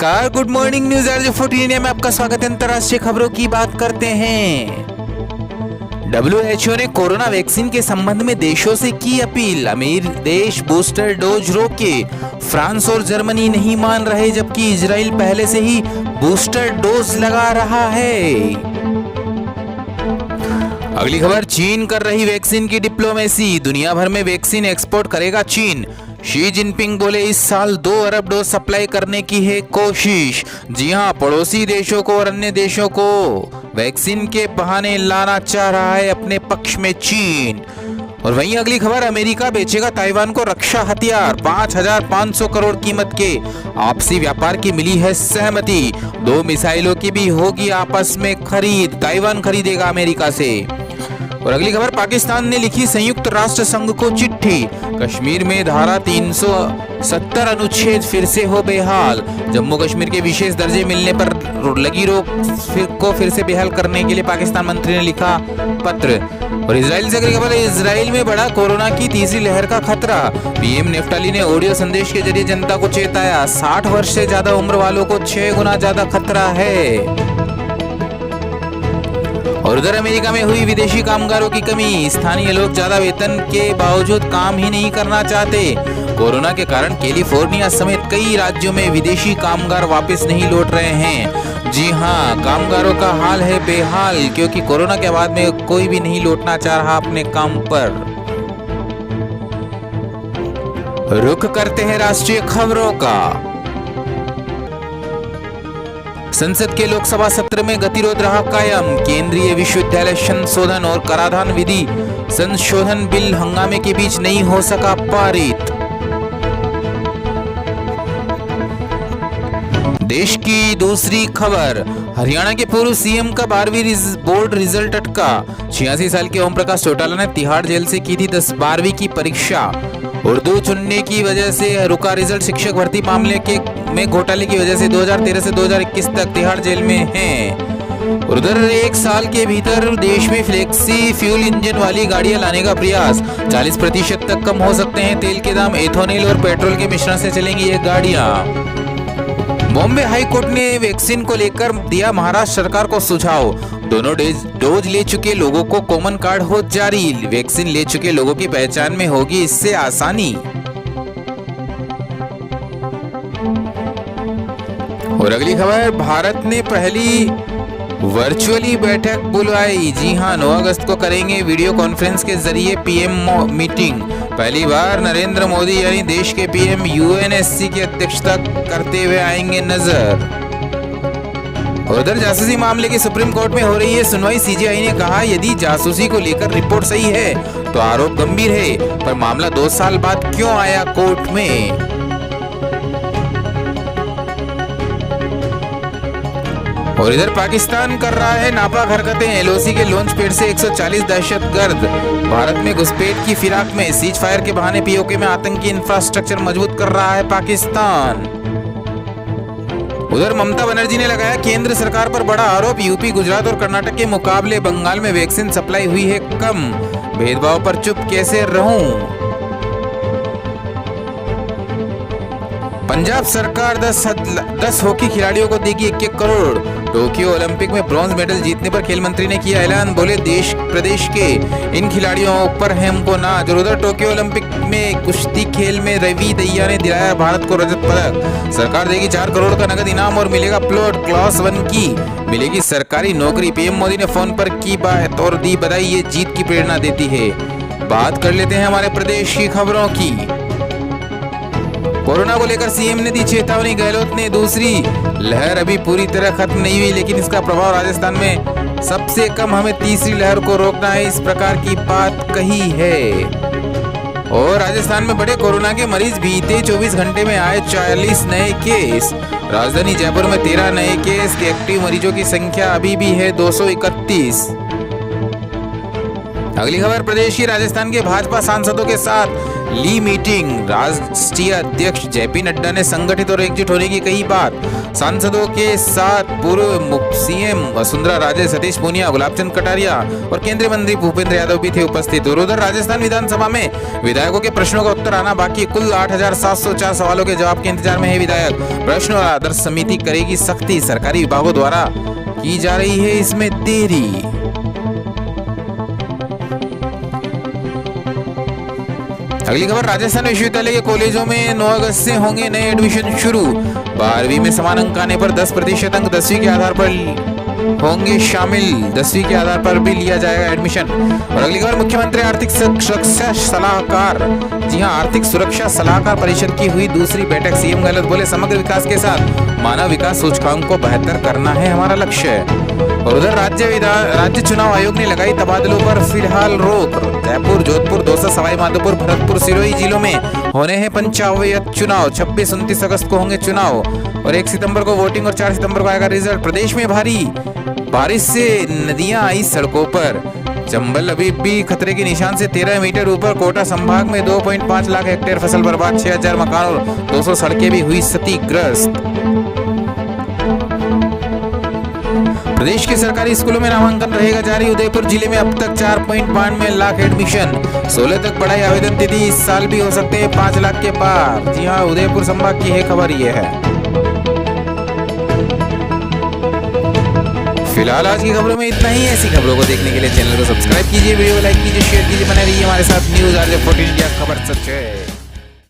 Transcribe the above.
नमस्कार, good morning. News RJ14 India में आपका स्वागत है। अंतर्राष्ट्रीय खबरों की बात करते हैं। WHO ने कोरोना वैक्सीन के संबंध में देशों से की अपील। अमीर देश बूस्टर डोज रोके। फ्रांस और जर्मनी नहीं मान रहे, जबकि इजराइल पहले से ही बूस्टर डोज लगा रहा है। अगली खबर, चीन कर रही वैक्सीन की डिप्लोमेसी। दुनिया भर में वैक्सीन एक्सपोर्ट करेगा चीन। शी जिनपिंग बोले इस साल 2 अरब डोज सप्लाई करने की है कोशिश। जी हां, पड़ोसी देशों को और अन्य देशों को वैक्सीन के बहाने लाना चाह रहा है अपने पक्ष में चीन। और वहीं अगली खबर, अमेरिका बेचेगा ताइवान को रक्षा हथियार। 5,500 करोड़ कीमत के आपसी व्यापार की मिली है सहमति। 2 मिसाइलों की भी होगी आपस में खरीद। ताइवान खरीदेगा अमेरिका से। और अगली खबर, पाकिस्तान ने लिखी संयुक्त राष्ट्र संघ को चिट्ठी। कश्मीर में धारा 370 अनुच्छेद फिर से हो बेहाल। जम्मू कश्मीर के विशेष दर्जे मिलने पर लगी रोक को फिर से बेहाल करने के लिए पाकिस्तान मंत्री ने लिखा पत्र। और इजराइल से अगली खबर है, इजराइल में बढ़ा कोरोना की तीसरी लहर का खतरा। पीएम नेफ्ताली ने ऑडियो संदेश के जरिए जनता को चेताया। 60 वर्ष से ज्यादा उम्र वालों को 6 गुना ज्यादा खतरा है। और उधर अमेरिका में हुई विदेशी कामगारों की कमी। स्थानीय लोग ज्यादा वेतन के बावजूद काम ही नहीं करना चाहते। कोरोना के कारण कैलिफोर्निया समेत कई राज्यों में विदेशी कामगार वापस नहीं लौट रहे हैं। जी हां, कामगारों का हाल है बेहाल, क्योंकि कोरोना के बाद में कोई भी नहीं लौटना चाह रहा अपने काम पर। रुख करते हैं राष्ट्रीय खबरों का। संसद के लोकसभा सत्र में गतिरोध रहा कायम। केंद्रीय विश्वविद्यालय संशोधन और कराधान विधि संशोधन बिल हंगामे के बीच नहीं हो सका पारित। देश की दूसरी खबर, हरियाणा के पूर्व सीएम का 12वीं बोर्ड रिजल्ट अटका। 86 साल के ओम प्रकाश चौटाला ने तिहाड़ जेल से की थी 12वीं की परीक्षा। उर्दू चुनने की वजह से रुका रिजल्ट। शिक्षक भर्ती मामले में घोटाले की वजह से 2013 से 2021 तक तिहाड़ जेल में हैं। उधर 1 साल के भीतर देश में फ्लेक्सी फ्यूल इंजन वाली गाड़ियां लाने का प्रयास। 40% तक कम हो सकते हैं तेल के दाम। एथेनॉल और पेट्रोल के मिश्रण से चलेंगी ये गाड़ियां। बॉम्बे हाई कोर्ट ने वैक्सीन को लेकर दिया महाराष्ट्र सरकार को सुझाव। दोनों डोज ले चुके लोगों को कॉमन कार्ड हो जारी। वैक्सीन ले चुके लोगों की पहचान में होगी इससे आसानी। और अगली खबर, भारत ने पहली वर्चुअली बैठक बुलवाई। जी हां, 9 अगस्त को करेंगे वीडियो कॉन्फ्रेंस के जरिए पीएम मीटिंग। पहली बार नरेंद्र मोदी यानी देश के पीएम UNSC की अध्यक्षता करते हुए आएंगे नजर। उधर जासूसी मामले की सुप्रीम कोर्ट में हो रही है सुनवाई। CJI ने कहा यदि जासूसी को लेकर रिपोर्ट सही है तो आरोप गंभीर है, पर मामला 2 साल बाद क्यों आया कोर्ट में। और इधर पाकिस्तान कर रहा है नापाक हरकतें। LOC के लॉन्च पैड से 140 दहशतगर्द भारत में घुसपैठ की फिराक में। सीज फायर के बहाने POK में आतंकी इंफ्रास्ट्रक्चर मजबूत कर रहा है पाकिस्तान। उधर ममता बनर्जी ने लगाया केंद्र सरकार पर बड़ा आरोप। यूपी, गुजरात और कर्नाटक के मुकाबले बंगाल में वैक्सीन सप्लाई हुई है कम। भेदभाव पर चुप कैसे रहूं। पंजाब सरकार 10 हॉकी खिलाड़ियों को देगी 1-1 करोड़। टोक्यो ओलंपिक में ब्रॉन्ज मेडल जीतने पर खेल मंत्री ने किया ऐलान। बोले देश प्रदेश के इन खिलाड़ियों पर है हमको नाज। और उधर टोक्यो ओलंपिक में कुश्ती खेल में रवि दहिया ने दिलाया भारत को रजत पदक। सरकार देगी 4 करोड़ का नगद इनाम और मिलेगा प्लॉट। क्लास 1 की मिलेगी सरकारी नौकरी। पीएम मोदी ने फोन पर की बात और दी बधाई। ये जीत की प्रेरणा देती है। बात कर लेते हैं हमारे प्रदेश की खबरों की। कोरोना को लेकर सीएम ने दी चेतावनी। गहलोत ने दूसरी लहर अभी पूरी तरह खत्म नहीं हुई, लेकिन इसका प्रभाव राजस्थान में सबसे कम। हमें तीसरी लहर को रोकना है, इस प्रकार की बात कही है। और राजस्थान में बढ़े कोरोना के मरीज। बीते 24 घंटे में आए 40 नए केस। राजधानी जयपुर में 13 नए केस। के एक्टिव मरीजों की संख्या अभी भी है 231। अगली खबर, प्रदेश की राजस्थान के भाजपा सांसदों के साथ ली मीटिंग। राष्ट्रीय अध्यक्ष JP नड्डा ने संगठित और एकजुट होने की कही बात। सांसदों के साथ पूर्व सीएम वसुंधरा राजे, सतीश पूनिया, गुलाबचंद कटारिया और केंद्रीय मंत्री भूपेंद्र यादव भी थे उपस्थित। और उधर राजस्थान विधानसभा में विधायकों के प्रश्नों का उत्तर आना बाकी। कुल 8,704 सवालों के जवाब के इंतजार में है विधायक। प्रश्न और आदर्श समिति करेगी सख्ती। सरकारी विभागों द्वारा की जा रही है इसमें देरी। अगली खबर, राजस्थान विश्वविद्यालय के कॉलेजों में 9 अगस्त से होंगे नए एडमिशन शुरू। 12वीं में समान अंक आने पर 10% अंक 10वीं के आधार पर होंगे शामिल। 10वीं के आधार पर भी लिया जाएगा एडमिशन। और अगली खबर, मुख्यमंत्री आर्थिक सुरक्षा सलाहकार, जी हां, आर्थिक सुरक्षा सलाहकार परिषद की हुई दूसरी बैठक। सीएम गहलोत बोले, समग्र विकास के साथ मानव विकास सूचकांक को बेहतर करना है हमारा लक्ष्य। और उधर राज्य चुनाव आयोग ने लगाई तबादलों पर फिलहाल रोक। जयपुर, जोधपुर, दौसा, सवाई माधोपुर, भरतपुर, सिरोही जिलों में होने हैं पंचायत चुनाव। 26-29 अगस्त को होंगे चुनाव और 1 सितंबर को वोटिंग और 4 सितंबर को आएगा रिजल्ट। प्रदेश में भारी बारिश से नदियां आई सड़कों पर। चंबल अभी भी खतरे के निशान से 13 मीटर ऊपर। कोटा संभाग में 2.5 लाख हेक्टेयर फसल बर्बाद, 6,000 मकान और 200 सड़कें भी हुई क्षतिग्रस्त। प्रदेश के सरकारी स्कूलों में नामांकन रहेगा जारी। उदयपुर जिले में अब तक 4.92 लाख एडमिशन। 16 तक बढ़ाई आवेदन तिथि। इस साल भी हो सकते हैं 5 लाख के पार। जी हां, उदयपुर संभाग की है खबर ये है। फिलहाल आज की खबरों में इतना ही। ऐसी खबरों को देखने के लिए चैनल को सब्सक्राइब कीजिए, वीडियो को लाइक कीजिए, शेयर कीजिए। बने रहिए हमारे साथ। न्यूज़ आज 14 इंडिया, खबर सच है।